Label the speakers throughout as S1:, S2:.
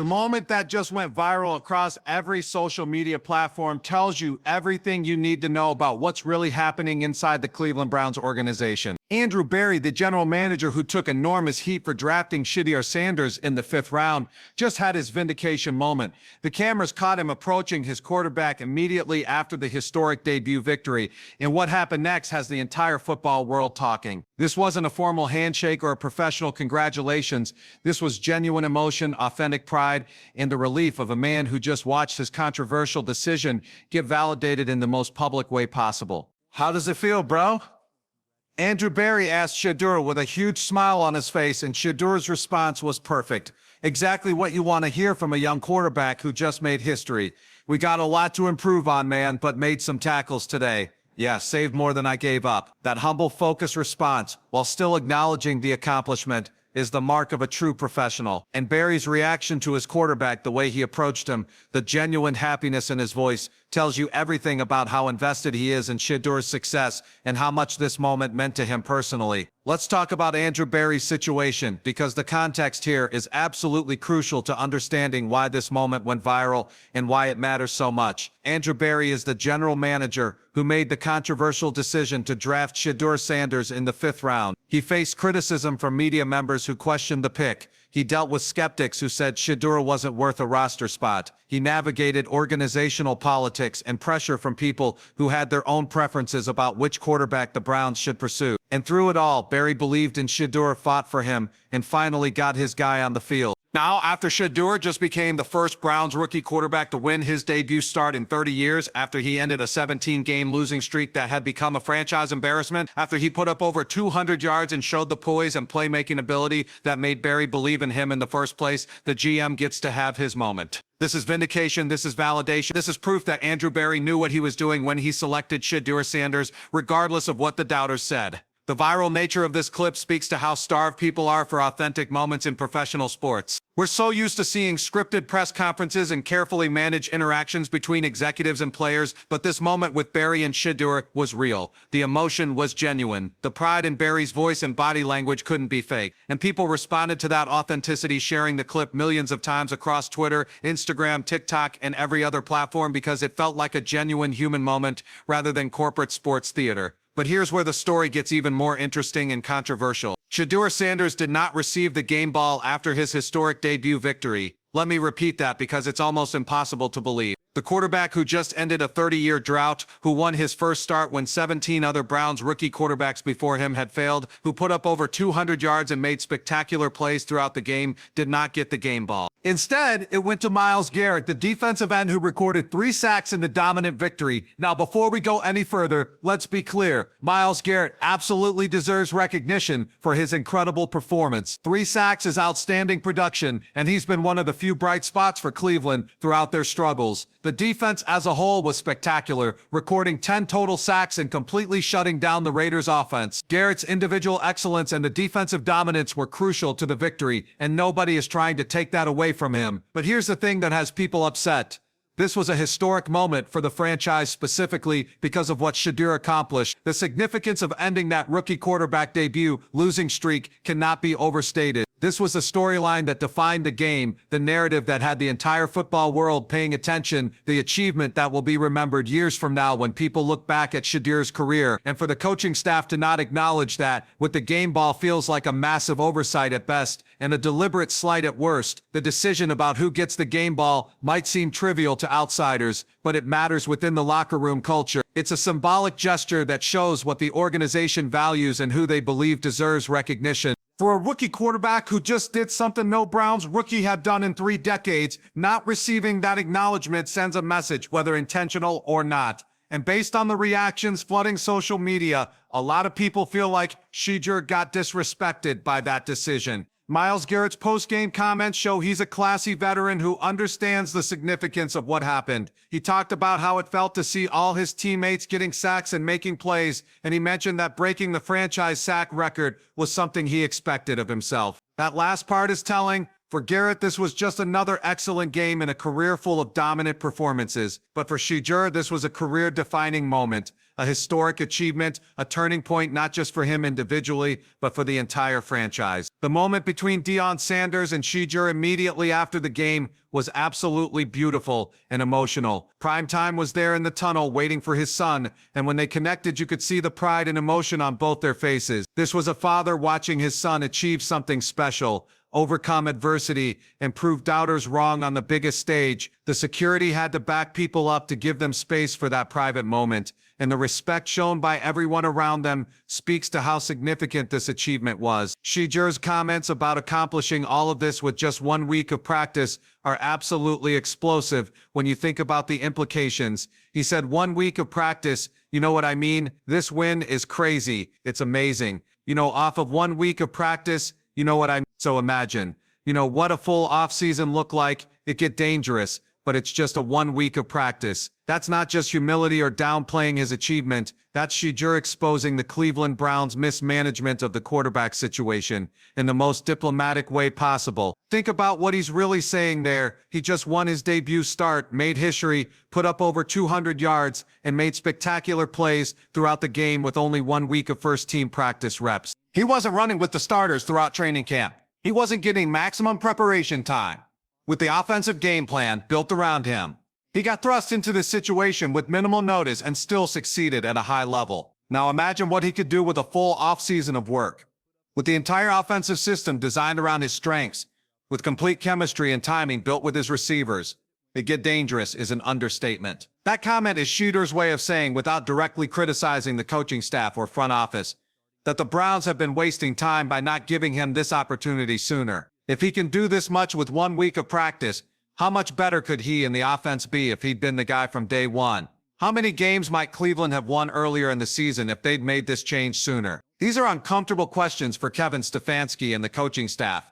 S1: The moment that just went viral across every social media platform tells you everything you need to know about what's really happening inside the Cleveland Browns organization. Andrew Berry, the general manager who took enormous heat for drafting Shedeur Sanders in the 5th round, just had his vindication moment. The cameras caught him approaching his quarterback immediately after the historic debut victory, and what happened next has the entire football world talking. This wasn't a formal handshake or a professional congratulations. This was genuine emotion, authentic pride, and the relief of a man who just watched his controversial decision get validated in the most public way possible. How does it feel, bro? Andrew Berry asked Shedeur with a huge smile on his face, and Shedeur's response was perfect. Exactly what you want to hear from a young quarterback who just made history. We got a lot to improve on, man, but made some tackles today. Yeah, saved more than I gave up. That humble, focused response, while still acknowledging the accomplishment, is the mark of a true professional. And Berry's reaction to his quarterback, the way he approached him, the genuine happiness in his voice, tells you everything about how invested he is in Shedeur's success and how much this moment meant to him personally. Let's talk about Andrew Berry's situation, because the context here is absolutely crucial to understanding why this moment went viral and why it matters so much. Andrew Berry is the general manager who made the controversial decision to draft Shedeur Sanders in the 5th round. He faced criticism from media members who questioned the pick. He dealt with skeptics who said Shedeur wasn't worth a roster spot. He navigated organizational politics and pressure from people who had their own preferences about which quarterback the Browns should pursue. And through it all, Berry believed in Shedeur, fought for him, and finally got his guy on the field. Now, after Shedeur just became the first Browns rookie quarterback to win his debut start in 30 years, after he ended a 17-game losing streak that had become a franchise embarrassment, after he put up over 200 yards and showed the poise and playmaking ability that made Berry believe in him in the first place, the GM gets to have his moment. This is vindication, this is validation, this is proof that Andrew Berry knew what he was doing when he selected Shedeur Sanders, regardless of what the doubters said. The viral nature of this clip speaks to how starved people are for authentic moments in professional sports. We're so used to seeing scripted press conferences and carefully managed interactions between executives and players, but this moment with Berry and Shedeur was real. The emotion was genuine. The pride in Berry's voice and body language couldn't be fake. And people responded to that authenticity, sharing the clip millions of times across Twitter, Instagram, TikTok, and every other platform because it felt like a genuine human moment rather than corporate sports theater. But here's where the story gets even more interesting and controversial. Shedeur Sanders did not receive the game ball after his historic debut victory. Let me repeat that because it's almost impossible to believe. The quarterback who just ended a 30-year drought, who won his first start when 17 other Browns rookie quarterbacks before him had failed, who put up over 200 yards and made spectacular plays throughout the game, did not get the game ball. Instead, it went to Myles Garrett, the defensive end who recorded 3 sacks in the dominant victory. Now, before we go any further, let's be clear. Myles Garrett absolutely deserves recognition for his incredible performance. 3 sacks is outstanding production, and he's been one of the few bright spots for Cleveland throughout their struggles. The defense as a whole was spectacular, recording 10 total sacks and completely shutting down the Raiders' offense. Garrett's individual excellence and the defensive dominance were crucial to the victory, and nobody is trying to take that away from him. But here's the thing that has people upset. This was a historic moment for the franchise specifically because of what Shedeur accomplished. The significance of ending that rookie quarterback debut losing streak cannot be overstated. This was a storyline that defined the game, the narrative that had the entire football world paying attention, the achievement that will be remembered years from now when people look back at Shedeur's career. And for the coaching staff to not acknowledge that, with the game ball, feels like a massive oversight at best and a deliberate slight at worst. The decision about who gets the game ball might seem trivial to outsiders, but it matters within the locker room culture. It's a symbolic gesture that shows what the organization values and who they believe deserves recognition. For a rookie quarterback who just did something no Browns rookie had done in 3 decades, not receiving that acknowledgement sends a message, whether intentional or not. And based on the reactions flooding social media, a lot of people feel like Shedeur got disrespected by that decision. Myles Garrett's post-game comments show he's a classy veteran who understands the significance of what happened. He talked about how it felt to see all his teammates getting sacks and making plays, and he mentioned that breaking the franchise sack record was something he expected of himself. That last part is telling. For Garrett, this was just another excellent game in a career full of dominant performances. But for Shedeur, this was a career-defining moment, a historic achievement, a turning point not just for him individually, but for the entire franchise. The moment between Deion Sanders and Shedeur immediately after the game was absolutely beautiful and emotional. Primetime was there in the tunnel waiting for his son, and when they connected you could see the pride and emotion on both their faces. This was a father watching his son achieve something special, overcome adversity, and prove doubters wrong on the biggest stage. The security had to back people up to give them space for that private moment, and the respect shown by everyone around them speaks to how significant this achievement was. Shedeur's comments about accomplishing all of this with just 1 week of practice are absolutely explosive when you think about the implications. He said 1 week of practice, you know what I mean? This win is crazy. It's amazing. Off of 1 week of practice, you know what I mean? So imagine, what a full off-season look like. It get dangerous, but it's just a 1 week of practice. That's not just humility or downplaying his achievement. That's Shedeur exposing the Cleveland Browns' mismanagement of the quarterback situation in the most diplomatic way possible. Think about what he's really saying there. He just won his debut start, made history, put up over 200 yards, and made spectacular plays throughout the game with only 1 week of first-team practice reps. He wasn't running with the starters throughout training camp. He wasn't getting maximum preparation time with the offensive game plan built around him. He got thrust into this situation with minimal notice and still succeeded at a high level. Now imagine what he could do with a full offseason of work. With the entire offensive system designed around his strengths, with complete chemistry and timing built with his receivers. It get dangerous is an understatement. That comment is Shedeur's way of saying, without directly criticizing the coaching staff or front office, that the Browns have been wasting time by not giving him this opportunity sooner. If he can do this much with 1 week of practice, how much better could he and the offense be if he'd been the guy from day one? How many games might Cleveland have won earlier in the season if they'd made this change sooner? These are uncomfortable questions for Kevin Stefanski and the coaching staff.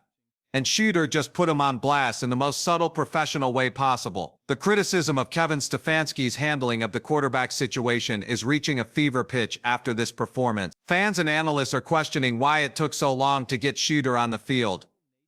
S1: And Shedeur just put him on blast in the most subtle professional way possible. The criticism of Kevin Stefanski's handling of the quarterback situation is reaching a fever pitch after this performance. Fans and analysts are questioning why it took so long to get Shedeur on the field.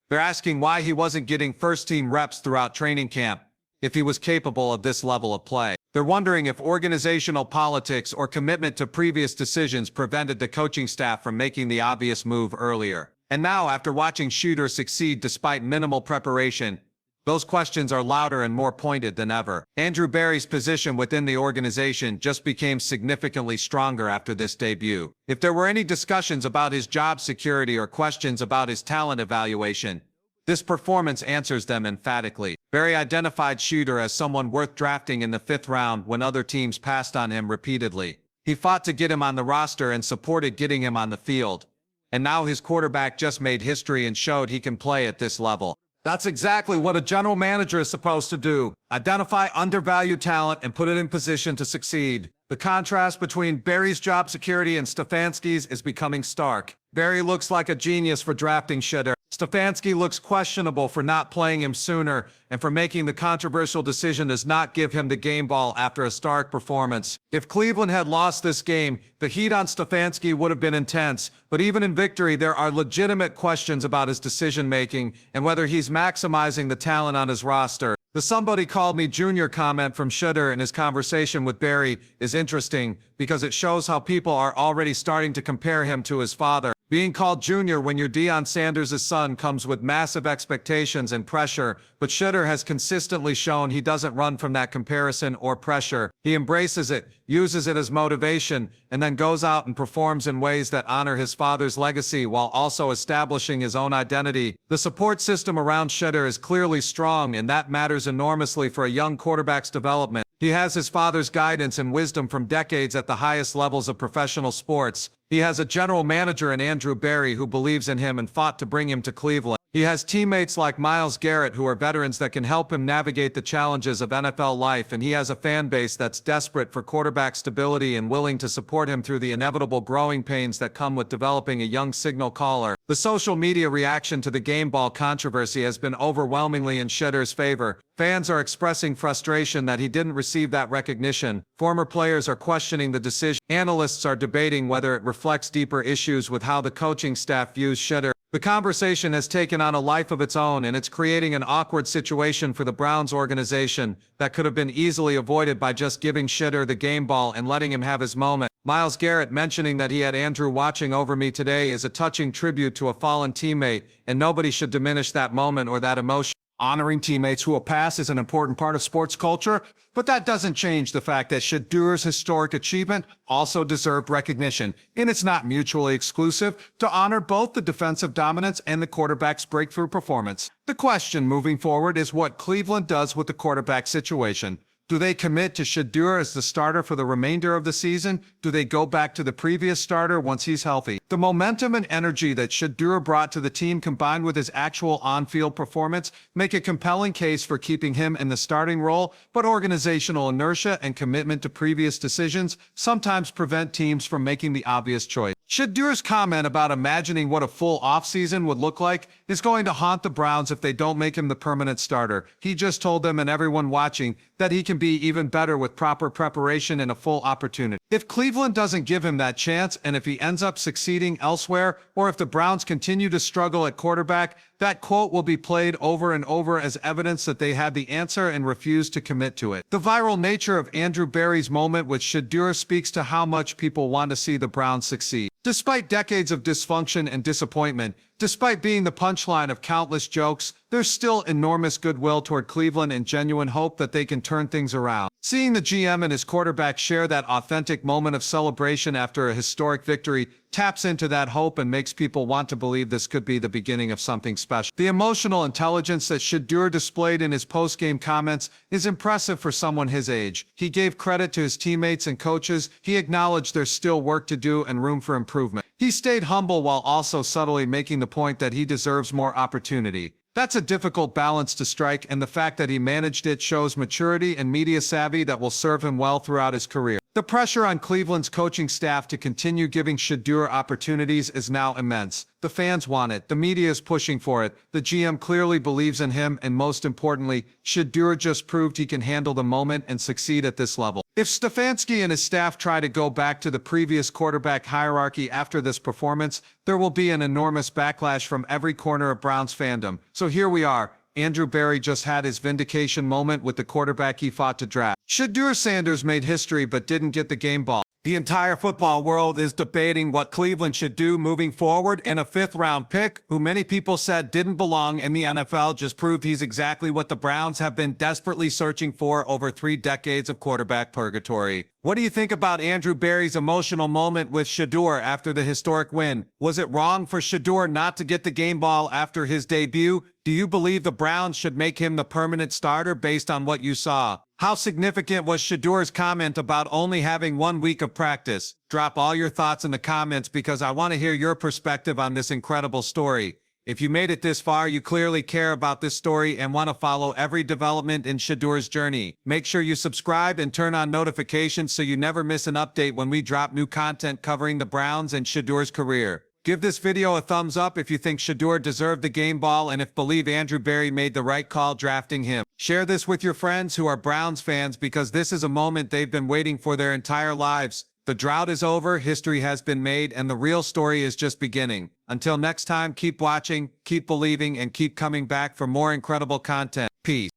S1: They're asking why he wasn't getting first-team reps throughout training camp, if he was capable of this level of play. They're wondering if organizational politics or commitment to previous decisions prevented the coaching staff from making the obvious move earlier. And now, after watching Shedeur succeed despite minimal preparation, those questions are louder and more pointed than ever. Andrew Berry's position within the organization just became significantly stronger after this debut. If there were any discussions about his job security or questions about his talent evaluation, this performance answers them emphatically. Berry identified Shedeur as someone worth drafting in the 5th round when other teams passed on him repeatedly. He fought to get him on the roster and supported getting him on the field. And now his quarterback just made history and showed he can play at this level. That's exactly what a general manager is supposed to do. Identify undervalued talent and put it in position to succeed. The contrast between Berry's job security and Stefanski's is becoming stark. Berry looks like a genius for drafting Shedeur. Stefanski looks questionable for not playing him sooner and for making the controversial decision to not give him the game ball after a stark performance. If Cleveland had lost this game, the heat on Stefanski would have been intense, but even in victory, there are legitimate questions about his decision-making and whether he's maximizing the talent on his roster. The "somebody called me junior" comment from Shedeur in his conversation with Berry is interesting because it shows how people are already starting to compare him to his father. Being called junior when you're Deion Sanders' son comes with massive expectations and pressure, but Shedeur has consistently shown he doesn't run from that comparison or pressure. He embraces it, uses it as motivation, and then goes out and performs in ways that honor his father's legacy while also establishing his own identity. The support system around Shedeur is clearly strong, and that matters enormously for a young quarterback's development. He has his father's guidance and wisdom from decades at the highest levels of professional sports. He has a general manager in Andrew Berry who believes in him and fought to bring him to Cleveland. He has teammates like Myles Garrett who are veterans that can help him navigate the challenges of NFL life, and he has a fan base that's desperate for quarterback stability and willing to support him through the inevitable growing pains that come with developing a young signal caller. The social media reaction to the game ball controversy has been overwhelmingly in Shedeur's favor. Fans are expressing frustration that he didn't receive that recognition. Former players are questioning the decision. Analysts are debating whether it reflects deeper issues with how the coaching staff views Shedeur. The conversation has taken on a life of its own, and it's creating an awkward situation for the Browns organization that could have been easily avoided by just giving Shedeur the game ball and letting him have his moment. Myles Garrett mentioning that he had Andrew watching over me today is a touching tribute to a fallen teammate, and nobody should diminish that moment or that emotion. Honoring teammates who will pass is an important part of sports culture, but that doesn't change the fact that Shedeur's historic achievement also deserved recognition, and it's not mutually exclusive to honor both the defensive dominance and the quarterback's breakthrough performance. The question moving forward is what Cleveland does with the quarterback situation. Do they commit to Shedeur as the starter for the remainder of the season? Do they go back to the previous starter once he's healthy? The momentum and energy that Shedeur brought to the team combined with his actual on-field performance make a compelling case for keeping him in the starting role, but organizational inertia and commitment to previous decisions sometimes prevent teams from making the obvious choice. Shedeur's comment about imagining what a full offseason would look like is going to haunt the Browns if they don't make him the permanent starter. He just told them and everyone watching that he can be even better with proper preparation and a full opportunity. If Cleveland doesn't give him that chance, and if he ends up succeeding elsewhere, or if the Browns continue to struggle at quarterback, that quote will be played over and over as evidence that they had the answer and refused to commit to it. The viral nature of Andrew Berry's moment with Shedeur speaks to how much people want to see the Browns succeed. Despite decades of dysfunction and disappointment, despite being the punchline of countless jokes, there's still enormous goodwill toward Cleveland and genuine hope that they can turn things around. Seeing the GM and his quarterback share that authentic moment of celebration after a historic victory taps into that hope and makes people want to believe this could be the beginning of something special. The emotional intelligence that Shedeur displayed in his post-game comments is impressive for someone his age. He gave credit to his teammates and coaches. He acknowledged there's still work to do and room for improvement. He stayed humble while also subtly making the point that he deserves more opportunity. That's a difficult balance to strike, and the fact that he managed it shows maturity and media savvy that will serve him well throughout his career. The pressure on Cleveland's coaching staff to continue giving Shedeur opportunities is now immense. The fans want it, the media is pushing for it, the GM clearly believes in him, and most importantly, Shedeur just proved he can handle the moment and succeed at this level. If Stefanski and his staff try to go back to the previous quarterback hierarchy after this performance, there will be an enormous backlash from every corner of Browns fandom. So here we are. Andrew Berry just had his vindication moment with the quarterback he fought to draft. Shedeur Sanders made history but didn't get the game ball. The entire football world is debating what Cleveland should do moving forward, and a fifth-round pick, who many people said didn't belong in the NFL, just proved he's exactly what the Browns have been desperately searching for over 3 decades of quarterback purgatory. What do you think about Andrew Berry's emotional moment with Shedeur after the historic win? Was it wrong for Shedeur not to get the game ball after his debut? Do you believe the Browns should make him the permanent starter based on what you saw? How significant was Shedeur's comment about only having 1 week of practice? Drop all your thoughts in the comments because I want to hear your perspective on this incredible story. If you made it this far, you clearly care about this story and want to follow every development in Shedeur's journey. Make sure you subscribe and turn on notifications so you never miss an update when we drop new content covering the Browns and Shedeur's career. Give this video a thumbs up if you think Shedeur deserved the game ball and if believe Andrew Berry made the right call drafting him. Share this with your friends who are Browns fans because this is a moment they've been waiting for their entire lives. The drought is over, history has been made, and the real story is just beginning. Until next time, keep watching, keep believing, and keep coming back for more incredible content. Peace.